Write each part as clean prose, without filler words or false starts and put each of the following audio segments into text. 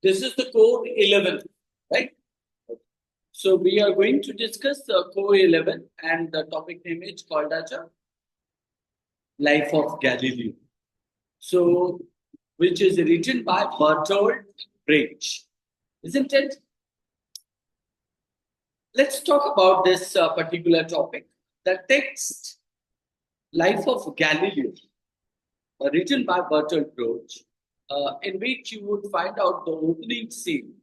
This is the core 11, right? So we are going to discuss the core 11 and the topic name is called as a Life of Galileo. So, which is written by Bertolt Brecht, isn't it? Let's talk about this particular topic. The text Life of Galileo, written by Bertolt Brecht, in which you would find out the opening scene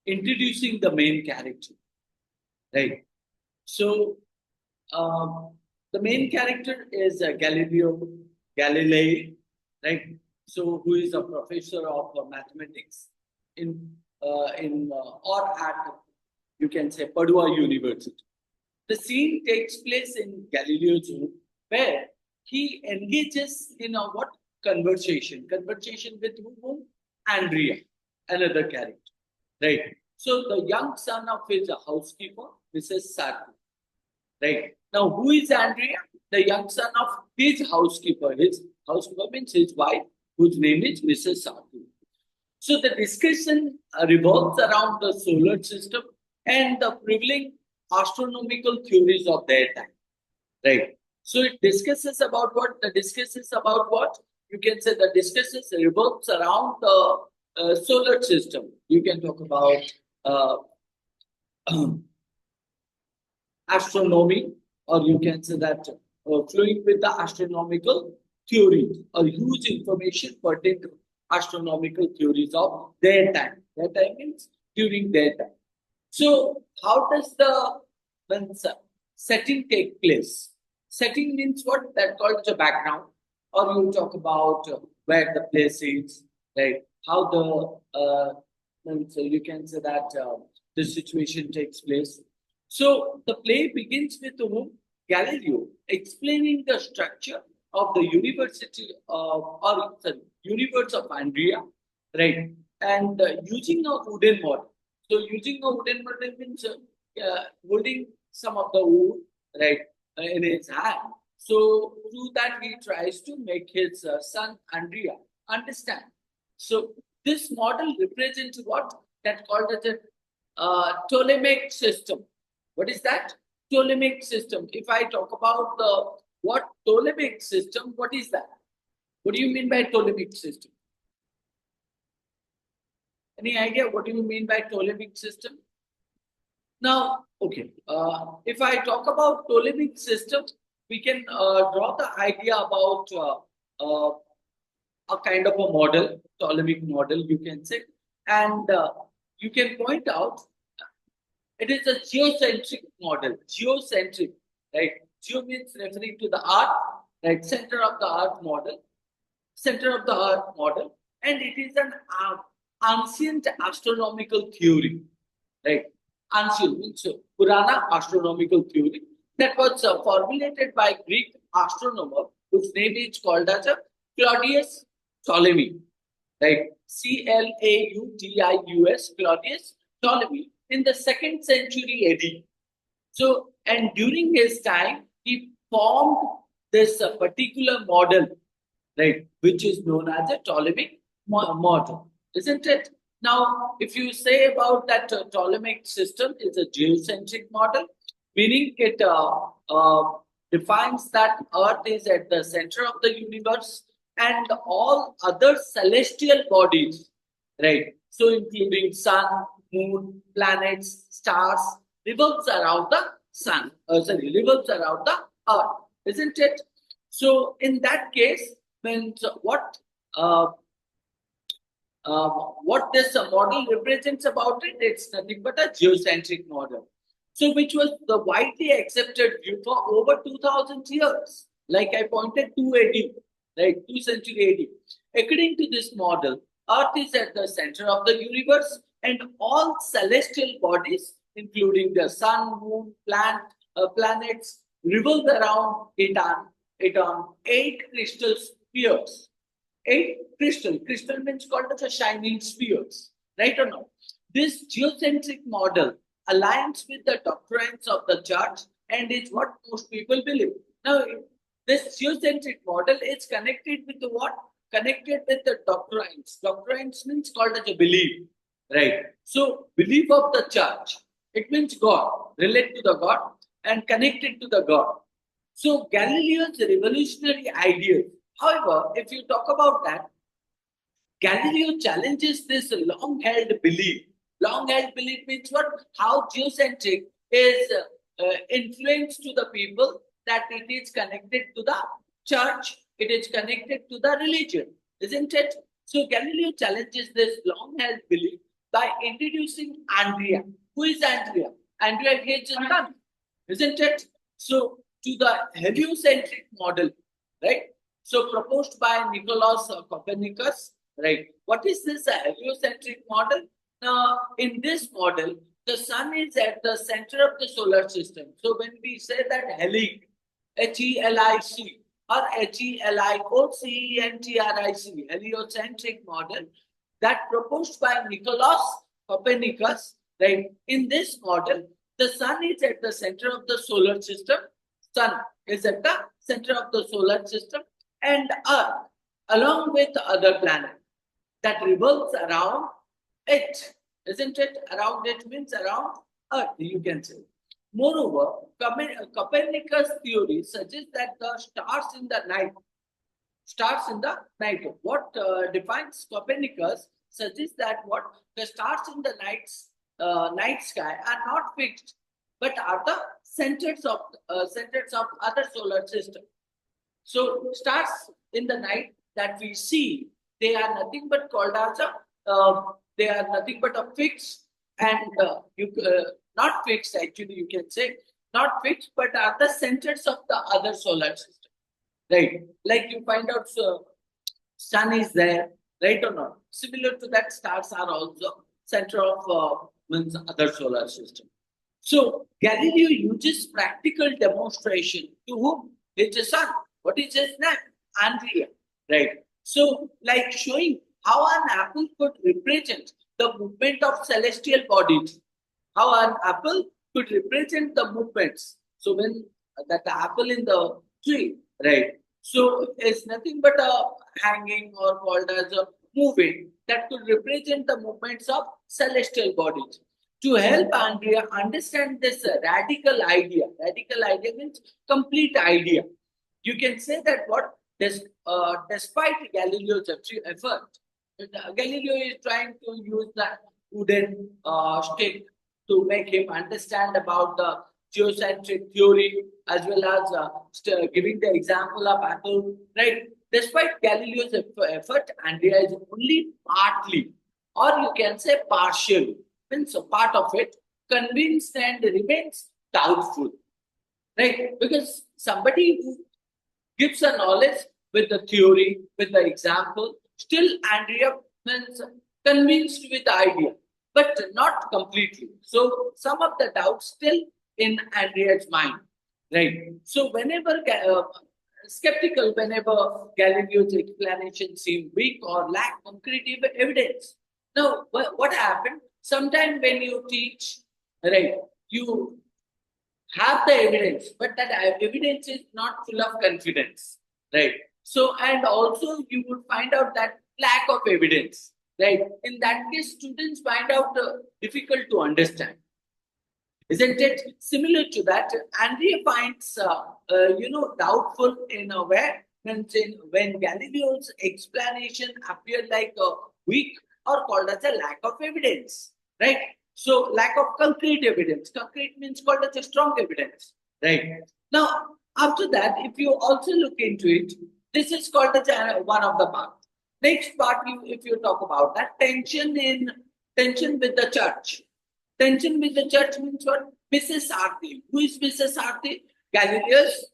introducing the main character, right? So, the main character is Galileo Galilei, right? So, who is a professor of mathematics or at, you can say, Padua University. The scene takes place in Galileo's home, where he engages in a what conversation? Conversation with whom? Andrea, another character, right? So the young son of his housekeeper, Mrs. Sarko, right? Now, who is Andrea? The young son of his housekeeper. His housekeeper means his wife, whose name is Mrs. Sarko. So the discussion revolves around the solar system and the prevailing astronomical theories of their time, right? So it discusses about what? The discusses about what? You can say the discusses revolves around the solar system. You can talk about uh, astronomy, or you can say that flowing with the astronomical theories or huge information pertaining to astronomical theories of their time. Their time means during their time. So, how does the when setting take place? Setting means what? That called the background, or you talk about where the place is, right? How the so you can say that the situation takes place. So the play begins with whom? Galileo explaining the structure of the university or sorry, universe of Andrea, right? And using a wooden model. So using a wooden model means holding some of the wood, right, in his hand. So through that he tries to make his son Andrea understand. So this model represents what? That called as a Ptolemaic system. What is that? Ptolemaic system. If I talk about the what Ptolemaic system, what is that? What do you mean by Ptolemaic system? Any idea what do you mean by Ptolemaic system? Now, okay, if I talk about Ptolemaic system, we can draw the idea about a kind of a model, Ptolemaic model, you can say, and you can point out it is a geocentric model. Geocentric, right? Geo means referring to the earth, right? Center of the earth model. Center of the earth model. And it is an ancient astronomical theory, right? Ancient means Purana astronomical theory that was formulated by Greek astronomer whose name is called as Claudius Ptolemy, right? Claudius Claudius Ptolemy in the 2nd century AD. So, and during his time, he formed this particular model, right, which is known as a Ptolemaic model, isn't it? Now, if you say about that Ptolemaic system is a geocentric model, meaning it defines that Earth is at the center of the universe and all other celestial bodies, right? So, including sun, moon, planets, stars, revolves around the sun, revolves around the Earth, isn't it? So, in that case, means uh, what this model represents about it, it's nothing but a geocentric model. So, which was the widely accepted view for over 2000 years. Like I pointed 280, right? 2 century AD. According to this model, Earth is at the center of the universe and all celestial bodies, including the sun, moon, planets, revolve around it on 8 crystal spheres. 8 crystal means called as a shining spheres, right or no? This geocentric model aligns with the doctrines of the church and is what most people believe. Now, this geocentric model is connected with the what? Connected with the doctrines. Doctrines means called as a belief, right? So belief of the church, it means God, relate to the God and connected to the God. So Galileo's revolutionary ideas. However, if you talk about that, Galileo challenges this long-held belief. Long-held belief means what? How geocentric is influenced to the people, that it is connected to the church, it is connected to the religion, isn't it? So Galileo challenges this long-held belief by introducing Andrea. Who is Andrea? Andrea is a nun, isn't it? So to the heliocentric model, right? So proposed by Nicolaus Copernicus, right? What is this heliocentric model? In this model, the sun is at the center of the solar system. So when we say that helic, Helic or Helicocentric, heliocentric model, that proposed by Nicolaus Copernicus, right? In this model, the sun is at the center of the solar system. Sun is at the center of the solar system, and Earth, along with other planets, that revolves around it, isn't it? Around it means around Earth, you can say. Moreover, Copernicus' theory suggests that the stars in the night. What defines Copernicus suggests that what the stars in the night sky are not fixed, but are the centers of other solar system. So stars in the night that we see, they are nothing but called as they are nothing but a fixed and not fixed, actually you can say, not fixed, but are the centers of the other solar system, right? Like you find out sun is there, right or not? Similar to that, stars are also center of means other solar system. So Galileo uses practical demonstration to whom? His son. What is his name? Andrea. Right. So, like showing how an apple could represent the movement of celestial bodies. How an apple could represent the movements. So when that apple in the tree, right? So it's nothing but a hanging or called as a moving that could represent the movements of celestial bodies. To help Andrea understand this radical idea means complete idea. You can say that what despite Galileo's effort, Galileo is trying to use that wooden stick to make him understand about the geocentric theory, as well as giving the example of apple, right? Despite Galileo's effort, Andrea is only partly, or you can say partially, means a part of it, convinced and remains doubtful, right? Because somebody who gives a knowledge with the theory, with the example, still Andrea means convinced with the idea, but not completely. So some of the doubts still in Andrea's mind, right? So whenever skeptical, whenever Galileo's explanation seemed weak or lack concrete evidence. Now, what happened? Sometimes when you teach, right, you have the evidence, but that evidence is not full of confidence, right? So, and also you would find out that lack of evidence, right? In that case, students find out difficult to understand, isn't it? Similar to that, Andrea finds, doubtful in a way when Galileo's explanation appeared like a weak or called as a lack of evidence, right? So lack of concrete evidence. Concrete means called as a strong evidence, right? Now, after that, if you also look into it, this is called as one of the parts. Next part, if you talk about that tension with the church. Tension with the church means what? Mrs. Sarthi. Who is Mrs. Sarthi? Galileo's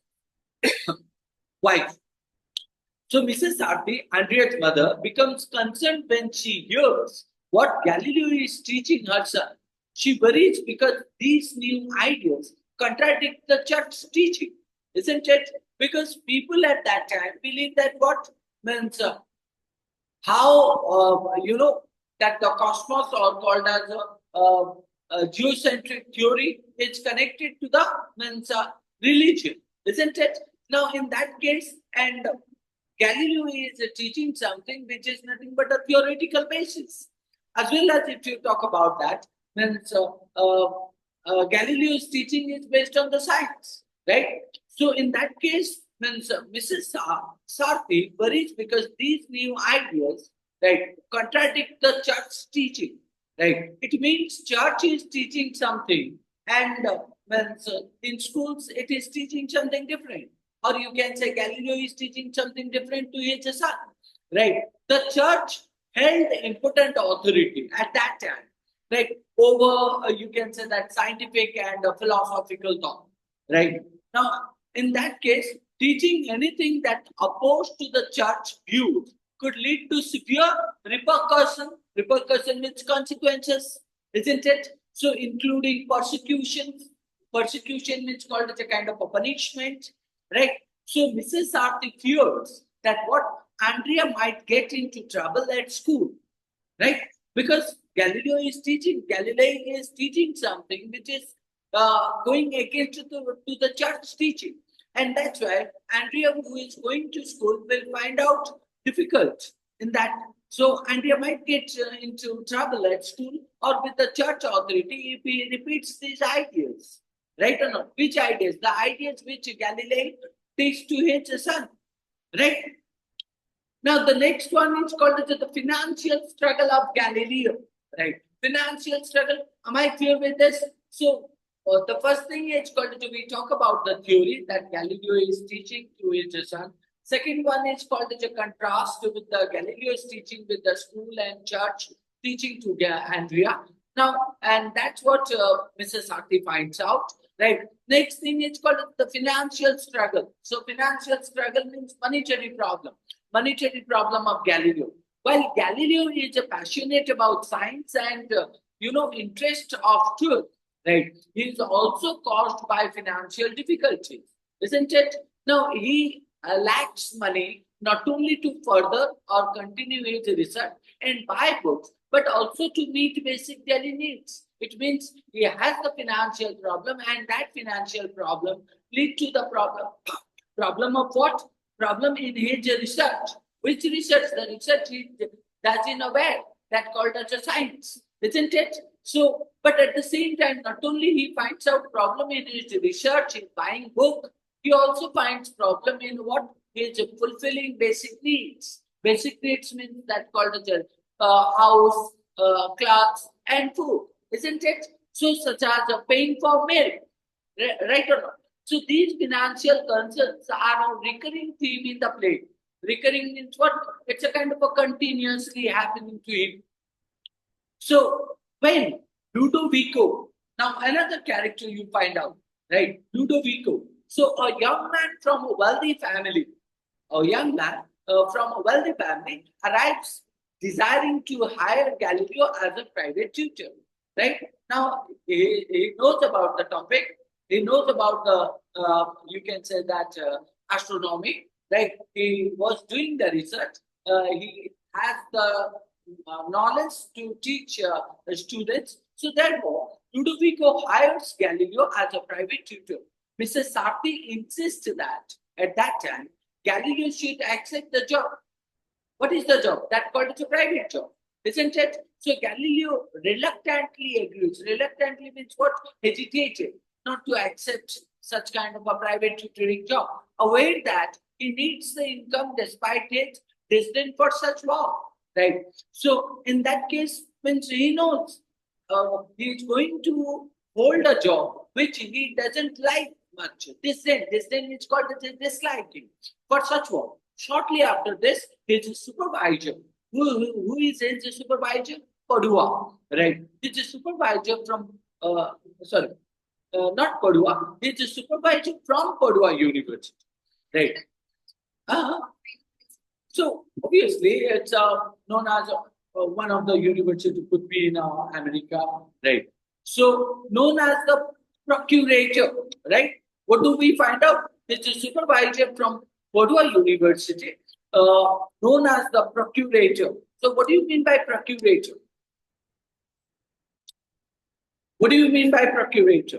wife. So Mrs. Sarthi, Andrea's mother, becomes concerned when she hears what Galileo is teaching her son. She worries because these new ideas contradict the church's teaching, isn't it? Because people at that time believe that what means how that the cosmos or called as a geocentric theory is connected to the means religion, isn't it? Now, in that case, and Galileo is teaching something which is nothing but a theoretical basis. As well as if you talk about that, then Galileo's teaching is based on the science, right? So in that case, then Mrs. Sarthi worries because these new ideas, right, contradict the church's teaching, right? It means church is teaching something, and when in schools it is teaching something different, or you can say Galileo is teaching something different to his son, right? The church held important authority at that time, right, over you can say that scientific and philosophical thought, right? Now, in that case, teaching anything that opposed to the church views could lead to severe repercussion. Repercussion means consequences, isn't it? So, including persecution. Persecution means called as a kind of a punishment, right? So, Mrs. Sarti fears that what Andrea might get into trouble at school, right? Because Galileo is teaching something which is going against to the church teaching. And that's why Andrea, who is going to school, will find out difficult in that. So Andrea might get into trouble at school or with the church authority if he repeats these ideas, right or not? Which ideas? The ideas which Galileo teach to his son, right? Now, the next one is called as the financial struggle of Galileo, right? Financial struggle. Am I clear with this? So, the first thing is called to we talk about the theory that Galileo is teaching to his son. Second one is called as a contrast with the Galileo's teaching with the school and church teaching to Andrea. Now, and that's what Mrs. Sati finds out, right? Next thing is called the financial struggle. So, financial struggle means monetary problem of Galileo. While Galileo is passionate about science and interest of truth, right? He is also caused by financial difficulties, isn't it? Now he lacks money not only to further or continue his research and buy books, but also to meet basic daily needs. It means he has the financial problem, and that financial problem lead to the problem of what? Problem in his research. Which research? The research he does in a way that called as a science, isn't it? So, but at the same time, not only he finds out problem in his research in buying book, he also finds problem in what is fulfilling basic needs. Basic needs means that called as a house, clothes, and food, isn't it? So, such as paying for milk, right or not? So these financial concerns are a recurring theme in the play. Recurring means what? It's a kind of a continuously happening to him. So when Ludovico, now another character you find out, right? Ludovico. So a young man from a wealthy family, a young man from a wealthy family arrives desiring to hire Galileo as a private tutor, right? Now he knows about the topic. He knows about the, you can say that astronomy, right? He was doing the research. He has the knowledge to teach the students. So therefore, Ludovico hires Galileo as a private tutor. Mrs. Sarti insists that at that time, Galileo should accept the job. What is the job? That called a private job, isn't it? So Galileo reluctantly agrees. Reluctantly means what? Hesitated not to accept such kind of a private tutoring job, aware that he needs the income despite his disdain for such work, right? So in that case, means he knows he is going to hold a job which he doesn't like much. Disdain is called as disliking for such work. Shortly after this, his supervisor, who is his supervisor? Padua, right? His supervisor from, sorry, not Padua, he's a supervisor from Padua University, right? Uh, so obviously, it's known as one of the university could be in America, right? So known as the procurator, right? What do we find out? It's a supervisor from Padua University, known as the procurator. So what do you mean by procurator? What do you mean by procurator?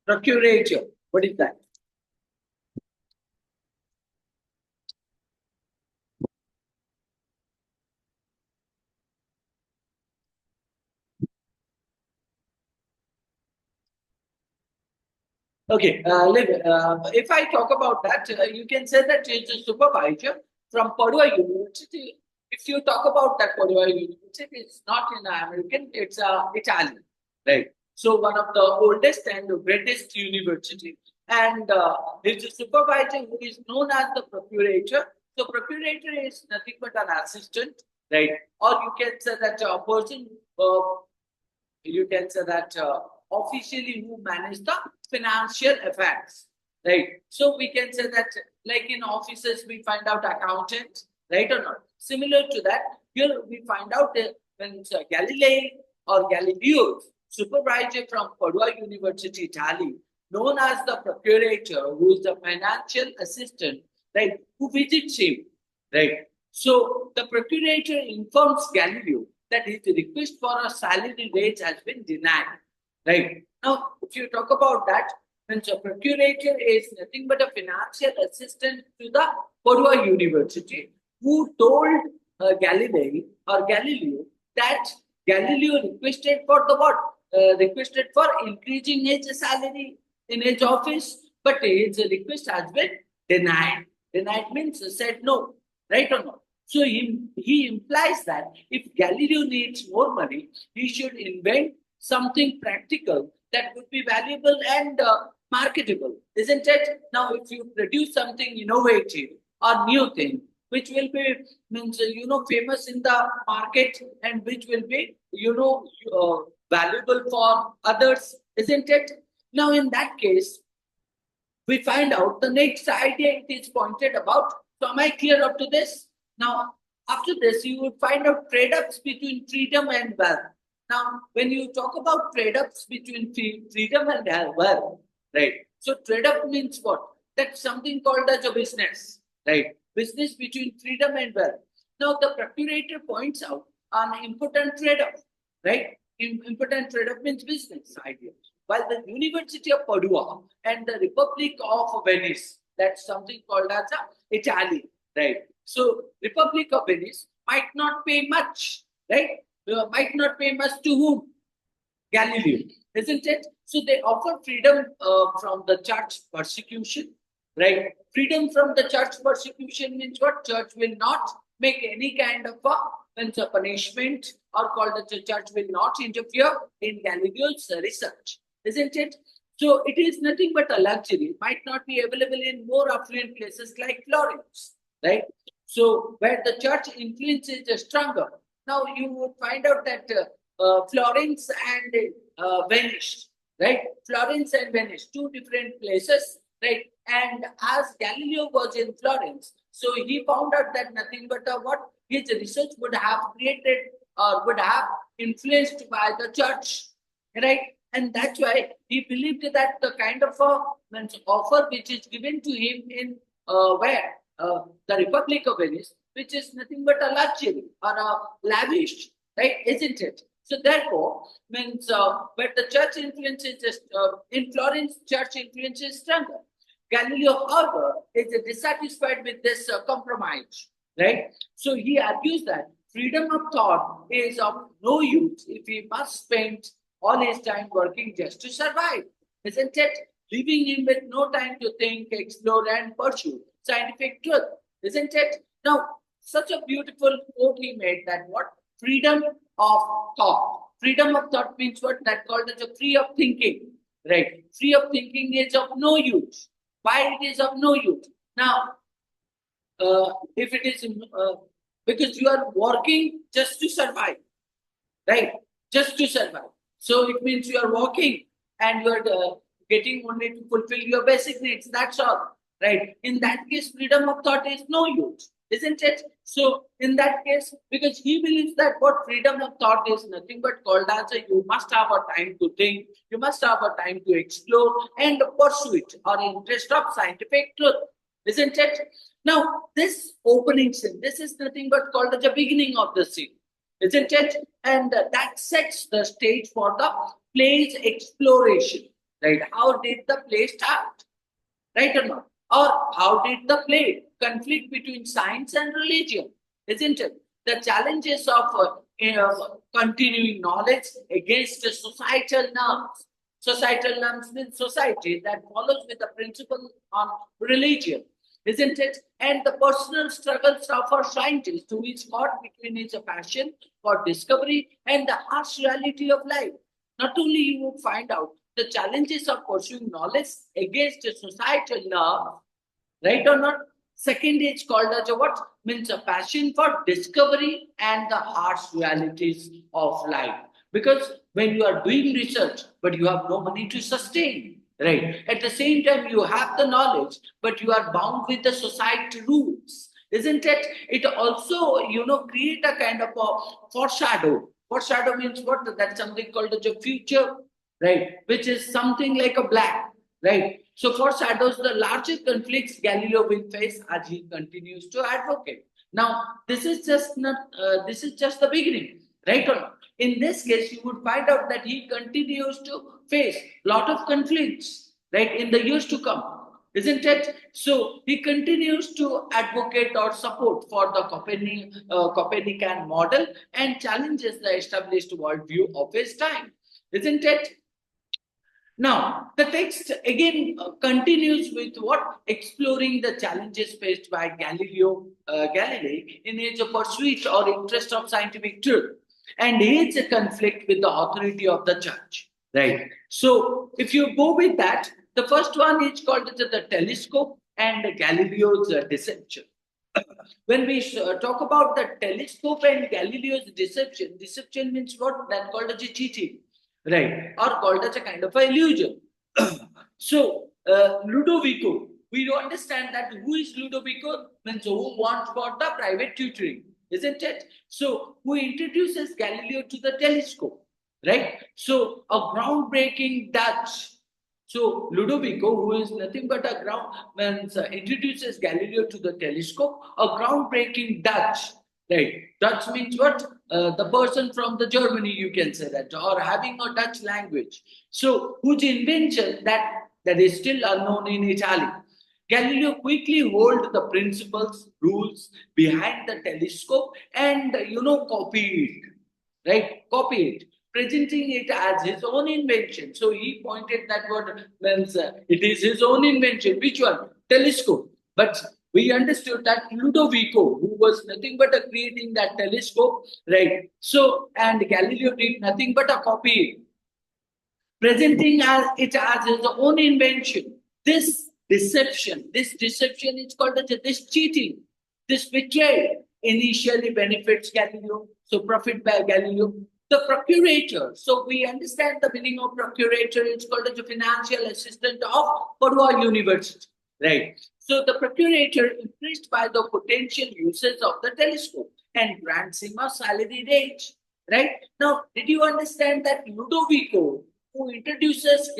Procurator. What is that? Okay, if I talk about that, you can say that it's a supervisor from Padua University. If you talk about that Padua University, it's not in American, it's Italian, right? So one of the oldest and greatest university. And it's a supervisor who is known as the procurator. So procurator is nothing but an assistant, right? Or you can say that a person, you can say that officially who manage the financial affairs, right? So we can say that like in offices we find out accountants, right or not? Similar to that, here we find out that when Galileo or Galileo, supervisor from Padua University, Italy, known as the procurator, who is the financial assistant, right, who visits him, right? So the procurator informs Galileo that his request for a salary raise has been denied. Right. Now, if you talk about that, then the procurator is nothing but a financial assistant to the Padua University who told Galileo that Galileo requested for the what? Requested for increasing his salary in his office, but his request has been denied. Denied means said no, right or not? So he implies that if Galileo needs more money, he should invent something practical that would be valuable and marketable, isn't it? Now, if you produce something innovative or new thing, which will be means famous in the market and which will be valuable for others, isn't it? Now, in that case, we find out the next idea it is pointed about. So, am I clear up to this? Now, after this, you would find out trade-offs between freedom and wealth. Now, when you talk about trade-offs between freedom and wealth, right? So, trade-off means what? That's something called as a business, right? Business between freedom and wealth. Now, the procurator points out an important trade-off, right? Important trade-off means business idea. While the University of Padua and the Republic of Venice, that's something called as a Italy, right? So, Republic of Venice might not pay much, right? Might not pay much to whom? Galileo, isn't it? So they offer freedom from the church persecution, right? Freedom from the church persecution means what? Church will not make any kind of a punishment, or called the church will not interfere in Galileo's research, isn't it? So it is nothing but a luxury. It might not be available in more affluent places like Florence, right? So where the church influence is stronger. Now you would find out that Florence and Venice, right? Florence and Venice, two different places, right? And as Galileo was in Florence, so he found out that nothing but what his research would have created or would have influenced by the church, right? And that's why he believed that the kind of offer which is given to him in where the Republic of Venice, which is nothing but a luxury or a lavish, right? Isn't it? So therefore, means where the church influence is just in Florence, church influence is stronger. Galileo, however, is dissatisfied with this compromise, right? So he argues that freedom of thought is of no use if he must spend all his time working just to survive, isn't it? Leaving him with no time to think, explore, and pursue scientific truth, isn't it? Now, such a beautiful quote he made that what? Freedom of thought. Freedom of thought means what? That called as a free of thinking, right? Free of thinking is of no use. Why it is of no use? Now, if it is because you are working just to survive, right? Just to survive. So it means you are working and you are getting only to fulfill your basic needs. That's all, right? In that case, freedom of thought is no use, isn't it? So in that case, because he believes that what freedom of thought is nothing but called as a you must have a time to think, you must have a time to explore and pursue it or interest of scientific truth, isn't it? Now, this opening scene, this is nothing but called as the beginning of the scene, isn't it? And that sets the stage for the play's exploration, right? How did the play start, right or not? Or how did the play conflict between science and religion, isn't it? The challenges of continuing knowledge against the societal norms. Societal norms means society that follows with the principle on religion, isn't it? And the personal struggles of our scientists who is caught between his passion for discovery and the harsh reality of life. Not only you would find out the challenges of pursuing knowledge against a societal norm, right or not? Second is called as a what? Means a passion for discovery and the harsh realities of life. Because when you are doing research, but you have no money to sustain, right? At the same time, you have the knowledge, but you are bound with the society rules, isn't it? It also, create a kind of a foreshadow. Foreshadow means what? That's something called as a future, right? Which is something like a black, right? So foreshadows the larger conflicts Galileo will face as he continues to advocate. Now, this is just not. This is just the beginning, right or not? In this case, you would find out that he continues to face lot of conflicts, right, in the years to come, isn't it? So he continues to advocate or support for the Copernican model and challenges the established worldview of his time, isn't it? Now, the text again continues with what? Exploring the challenges faced by Galilei in his pursuit or interest of scientific truth and his conflict with the authority of the church. Right. So, if you go with that, the first one is called the telescope and Galileo's deception. When we talk about the telescope and Galileo's deception, deception means what? That called as a cheating, right? Or called as a kind of a illusion. So, Ludovico, we do understand that who is Ludovico? Means who wants for the private tutoring, isn't it? So, who introduces Galileo to the telescope, right? So, a groundbreaking Dutch. So Ludovico, who is nothing but a introduces Galileo to the telescope, a groundbreaking Dutch. Right, Dutch means what? The person from the Germany, you can say that, or having a Dutch language. So whose invention that is still unknown in Italy. Galileo quickly hold the principles, rules behind the telescope, and copy it, right? Copy it, presenting it as his own invention. So he pointed that word means it is his own invention. Which one? Telescope. But we understood that Ludovico, who was nothing but creating that telescope, right? So, and Galileo did nothing but a copy, presenting it as his own invention. This deception is called as this cheating, this betrayal initially benefits Galileo, so profit by Galileo. The procurator, so we understand the meaning of procurator, it's called as a financial assistant of Padua University, right? So the procurator, impressed by the potential uses of the telescope and grants him a salary range, right? Now, did you understand that Ludovico, who introduces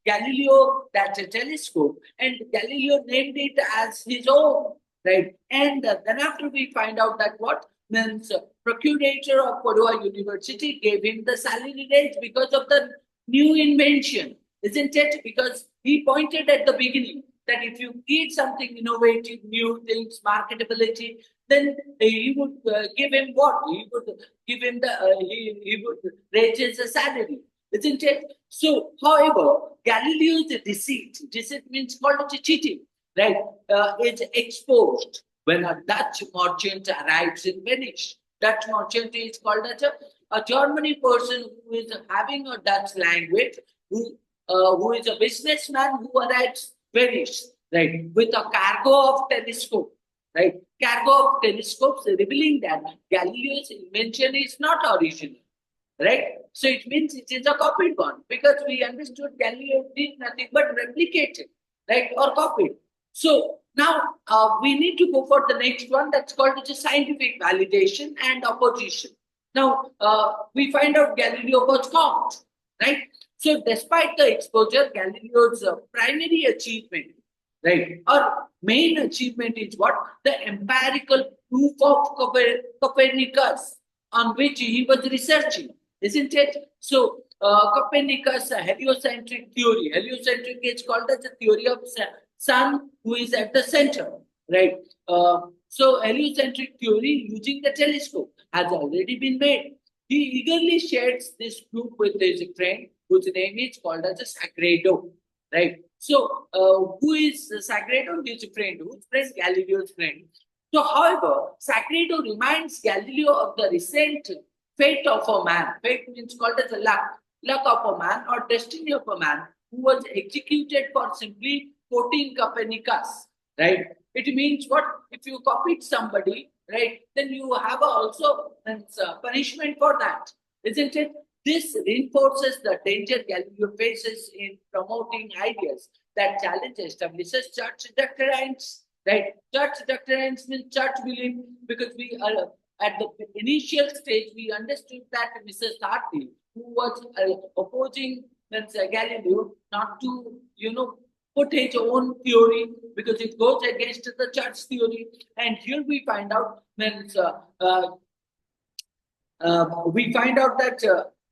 Galileo that telescope, and Galileo named it as his own, right? And then after we find out that what means procurator of Padua University gave him the salary raise because of the new invention, isn't it? Because he pointed at the beginning that if you create something innovative, new things, marketability, then he would give him what? He would give him he would raise his salary, isn't it? So, however, Galileo's deceit means called cheating, right? Is exposed when a Dutch merchant arrives in Venice. Dutch merchant is called as a Germany person who is having a Dutch language, who is a businessman who arrives Venice, right, with a cargo of telescope, right? Cargo of telescopes revealing that Galileo's invention is not original, right? So it means it is a copied one because we understood Galileo did nothing but replicate it, right, or copied. So now we need to go for the next one that's called the scientific validation and opposition. Now we find out Galileo was caught, right? So despite the exposure, Galileo's primary achievement, right, or main achievement is what? The empirical proof of Copernicus on which he was researching, isn't it? So Copernicus' heliocentric theory. Heliocentric is called as the theory of sun who is at the center, right? So heliocentric theory using the telescope has already been made. He eagerly shares this proof with his friend, whose name is called as a Sagredo, right? So, who is Sagredo? His friend. Whose friend? Galileo's friend. So, however, Sagredo reminds Galileo of the recent fate of a man. Fate means called as a luck of a man or destiny of a man who was executed for simply quoting Copernicus, right? It means what? If you copied somebody, right, then you have also punishment for that, isn't it? This reinforces the danger Galileo faces in promoting ideas that challenge establishes church doctrines, right? Church doctrines means church belief because we are at the initial stage we understood that Mr. Sartre, who was opposing Galileo, not to put his own theory because it goes against the church theory. And here we find out that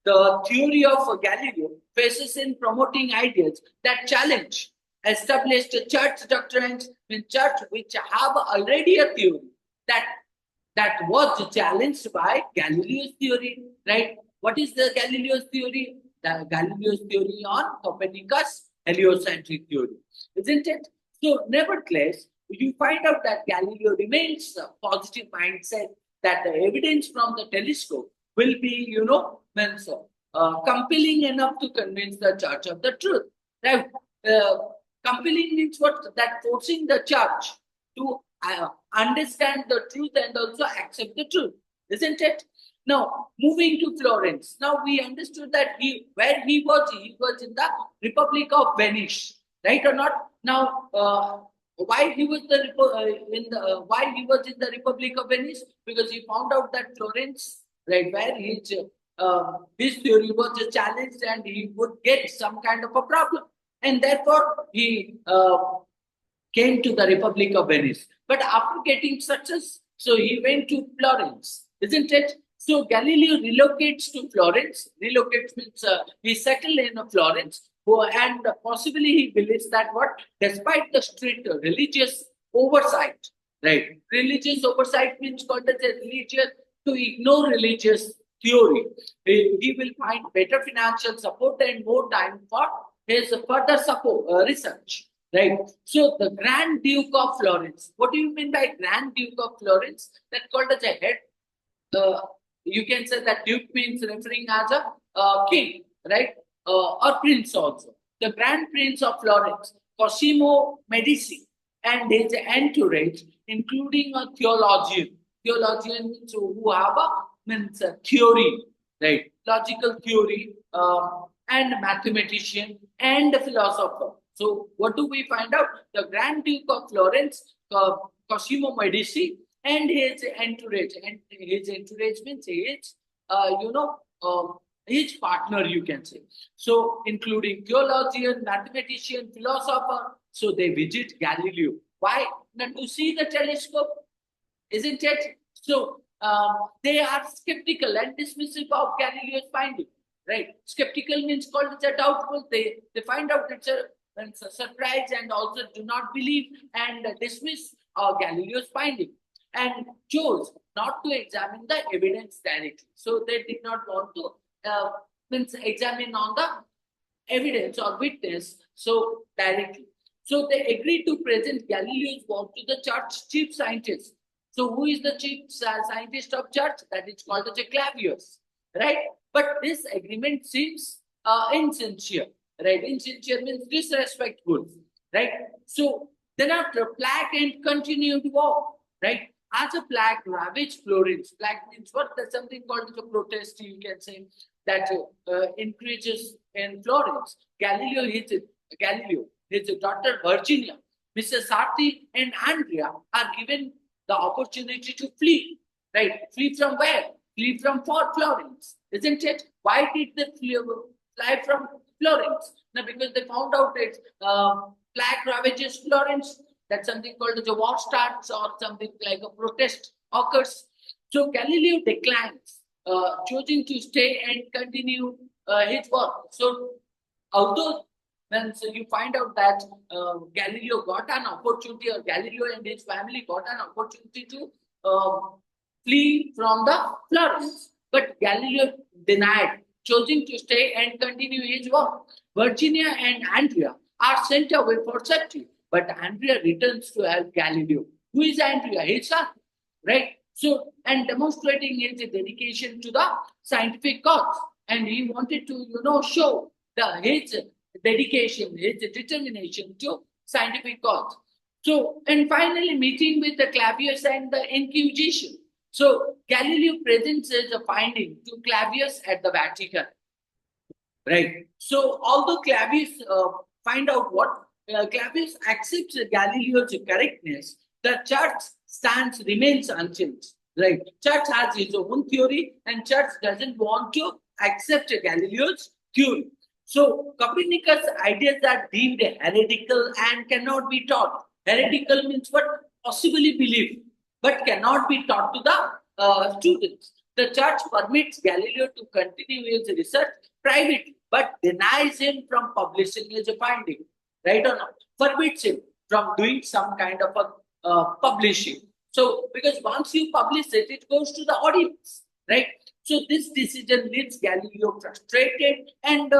the theory of Galileo faces in promoting ideas that challenge established church doctrines in church which have already a theory that was challenged by Galileo's theory, right? What is the Galileo's theory? The Galileo's theory on Copernicus heliocentric theory, isn't it? So, nevertheless, you find out that Galileo remains a positive mindset that the evidence from the telescope will be, compelling enough to convince the church of the truth. Right? Compelling means what? That forcing the church to understand the truth and also accept the truth, isn't it? Now, moving to Florence. Now, we understood that he was in the Republic of Venice, right or not? Now, why he was why he was in the Republic of Venice? Because he found out that Florence, right, where his theory was challenged and he would get some kind of a problem, and therefore he came to the Republic of Venice. But after getting success, so he went to Florence, isn't it? So Galileo relocates to Florence. Relocates means he settled in Florence, and possibly he believes that what, despite the strict religious oversight, right? Religious oversight means called as a religious to ignore religious theory. He will find better financial support and more time for his further support research. Right. So the Grand Duke of Florence. What do you mean by Grand Duke of Florence? That's called as a head. You can say that Duke means referring as a king, right? Or prince also. The Grand Prince of Florence, Cosimo Medici, and his entourage, including a theologian. Theologian means who have a theory, right? Logical theory, and mathematician and a philosopher. So, what do we find out? The Grand Duke of Florence, Cosimo Medici, and his entourage. And his entourage means his partner, you can say. So, including theologian, mathematician, philosopher. So, they visit Galileo. Why? Now, to see the telescope, isn't it? So, they are skeptical and dismissive of Galileo's finding. Right? Skeptical means called as a doubtful. They find out it's a surprise and also do not believe and dismiss Galileo's finding and chose not to examine the evidence directly. So they did not want to examine on the evidence or witness so directly. So they agreed to present Galileo's work to the church chief scientist. So who is the chief scientist of church? That is called as a Clavius, right? But this agreement seems insincere, right? Insincere means disrespectful, right? So then after plague and continued war, right? As a plague ravaged Florence, plague means what? There's something called a protest, you can say, that increases in Florence. Galileo, his daughter Virginia, Mrs. Sarti and Andrea are given the opportunity to flee, right? Flee from where? Flee from Florence, isn't it? Why did they fly from Florence? Now, because they found out that plague ravages Florence, that something called as a war starts or something like a protest occurs. So Galileo declines, choosing to stay and continue his work. So, although when you find out that Galileo got an opportunity, or Galileo and his family got an opportunity to flee from the Florence, but Galileo denied, choosing to stay and continue his work. Virginia and Andrea are sent away for safety, but Andrea returns to help Galileo. Who is Andrea? His son, right? So, and demonstrating his dedication to the scientific cause, and he wanted to, show his dedication, his determination to scientific cause. So, and finally, meeting with the Clavius and the Inquisition. So, Galileo presents his finding to Clavius at the Vatican. Right. So, although Clavius find out what Clavius accepts Galileo's correctness, the church stance remains unchanged. Right. Church has its own theory, and church doesn't want to accept Galileo's theory. So, Copernicus' ideas are deemed heretical and cannot be taught. Heretical means what? Possibly believed, but cannot be taught to the students. The church permits Galileo to continue his research privately, but denies him from publishing his finding, right or not? Forbids him from doing some kind of a publishing. So, because once you publish it, it goes to the audience, right? So, this decision leaves Galileo frustrated and,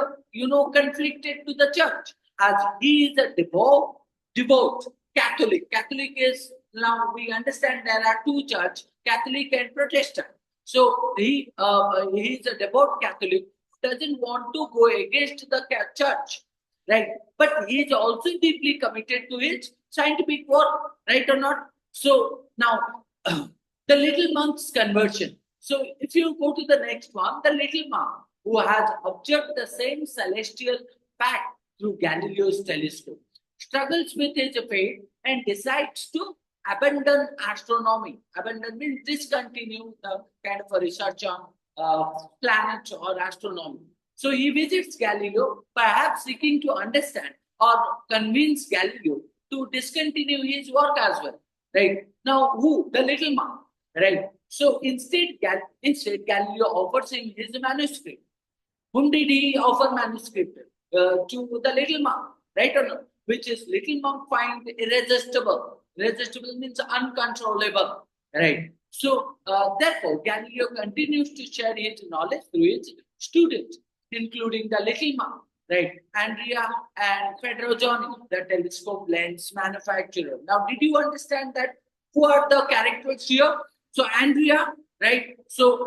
conflicted to the church, as he is a devout Catholic. Catholic is, now we understand there are two churches, Catholic and Protestant. So he is a devout Catholic who doesn't want to go against the church, right? But he is also deeply committed to his scientific work, right or not? So now the little monk's conversion. So if you go to the next one, the little monk who has observed the same celestial fact through Galileo's telescope struggles with his fate and decides to abandon astronomy. Abandon means discontinue the kind of a research on planets or astronomy. So he visits Galileo, perhaps seeking to understand or convince Galileo to discontinue his work as well. Right now, who? The little monk. Right. So instead Galileo offers him his manuscript. Whom did he offer manuscript? To the little monk, right or not? Which is little monk find irresistible. Irresistible means uncontrollable, right? So therefore, Galileo continues to share his knowledge through his students, including the little monk, right? Andrea and Federogioni, the telescope lens manufacturer. Now, did you understand that? Who are the characters here? So Andrea, right? So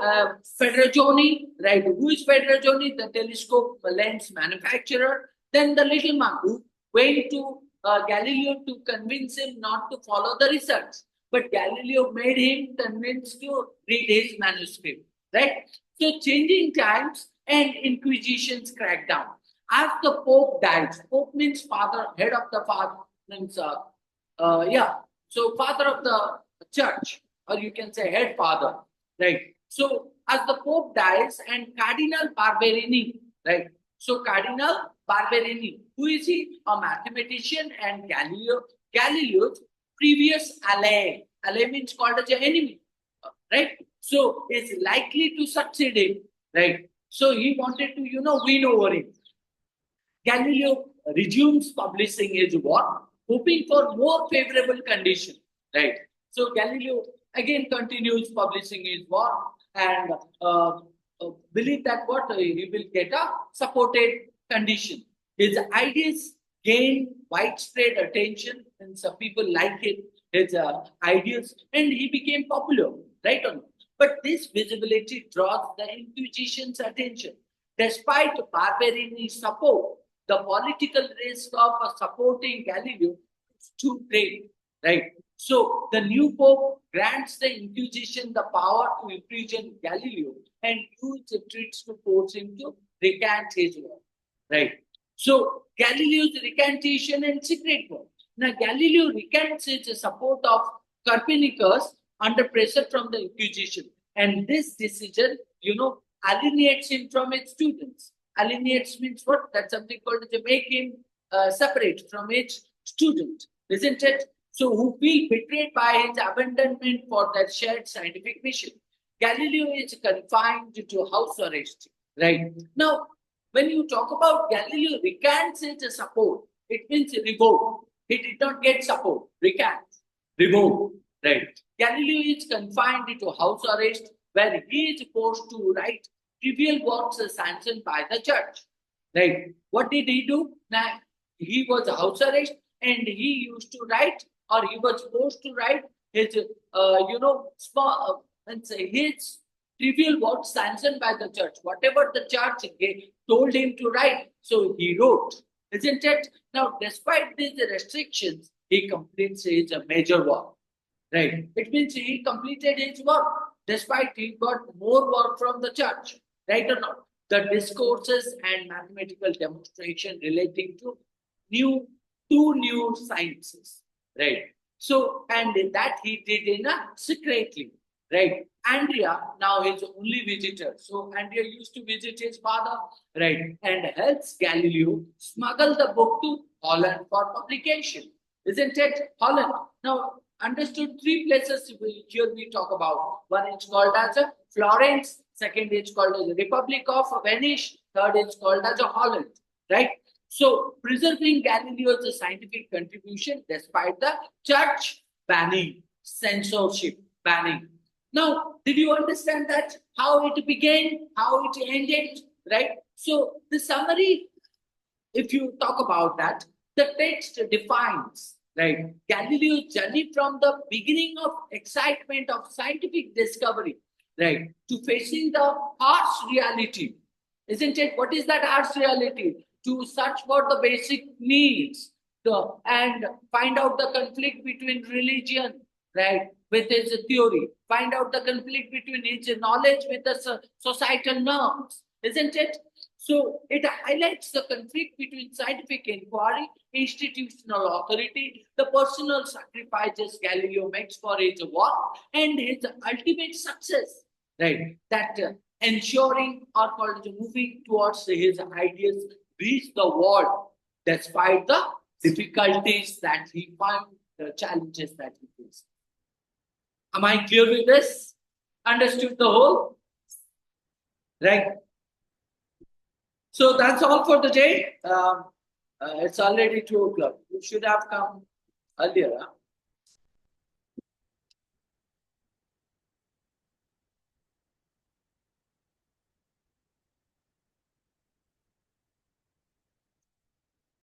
Federogioni, right? Who is Federogioni? The telescope lens manufacturer. Then the little monk who went to Galileo to convince him not to follow the research. But Galileo made him convinced to read his manuscript, right? So changing times and Inquisition's crackdown. As the Pope dies, Pope means father, head of the father, means, so father of the church, or you can say head father, right? So as the Pope dies and Cardinal Barberini, right? So Cardinal Barberini, who is he? A mathematician and Galileo's previous ally. Ally means called as an enemy, right? So is likely to succeed him, right? So he wanted to, win over him. Galileo resumes publishing his work, hoping for more favorable conditions, right? So Galileo again continues publishing his work and believe that he will get a supported condition. His ideas gain widespread attention, and some people like it, his ideas, and he became popular, right on. But this visibility draws the Inquisition's attention. Despite Barberini's support, the political risk of supporting Galileo is too great, right? So the new Pope grants the Inquisition the power to imprison Galileo and use the tricks to force him to recant his work, right? So Galileo's recantation and secret work. Now Galileo recants his support of Copernicus under pressure from the Inquisition, and this decision, alienates him from his students. Alienates means what? That's something called to make him separate from his student, isn't it? So who feel betrayed by his abandonment for their shared scientific mission. Galileo is confined to house arrest, right? Now, When you talk about Galileo recants his support, it means revoke. He did not get support. Recant, revoke, right? Galileo is confined into house arrest where he is forced to write trivial works sanctioned by the church. Right? What did he do? Now, he was house arrest and he used to write, or he was forced to write his, small, let's say his trivial works sanctioned by the church. Whatever the church told him to write, so he wrote. Isn't it? Now, despite these restrictions, he completes his major work. Right? It means he completed his work despite he got more work from the church. Right or not? The discourses and mathematical demonstration relating to new two new sciences. Right? So, and that he did in a secretly. Right? Andrea now his only visitor. So Andrea used to visit his father, right? And helps Galileo smuggle the book to Holland for publication. Isn't it? Holland. Now, understood three places here we talk about. One is called as a Florence, second is called as the Republic of Venice, third is called as a Holland, right? So, preserving Galileo's scientific contribution despite the church banning, censorship banning. Now, did you understand that? How it began, how it ended, right? So, the summary, if you talk about that, the text defines, right, Galileo's journey from the beginning of excitement of scientific discovery, right, to facing the harsh reality. Isn't it? What is that harsh reality? To search for the basic needs and find out the conflict between religion, right, with his theory. Find out the conflict between his knowledge with the societal norms. Isn't it? So it highlights the conflict between scientific inquiry, institutional authority, the personal sacrifices Galileo makes for his work, and his ultimate success. Right? That ensuring or called moving towards his ideas reach the world despite the difficulties that he found, the challenges that he faced. Am I clear with this? Understood the whole? Right? So that's all for the day. It's already 2 o'clock. You should have come earlier. Huh?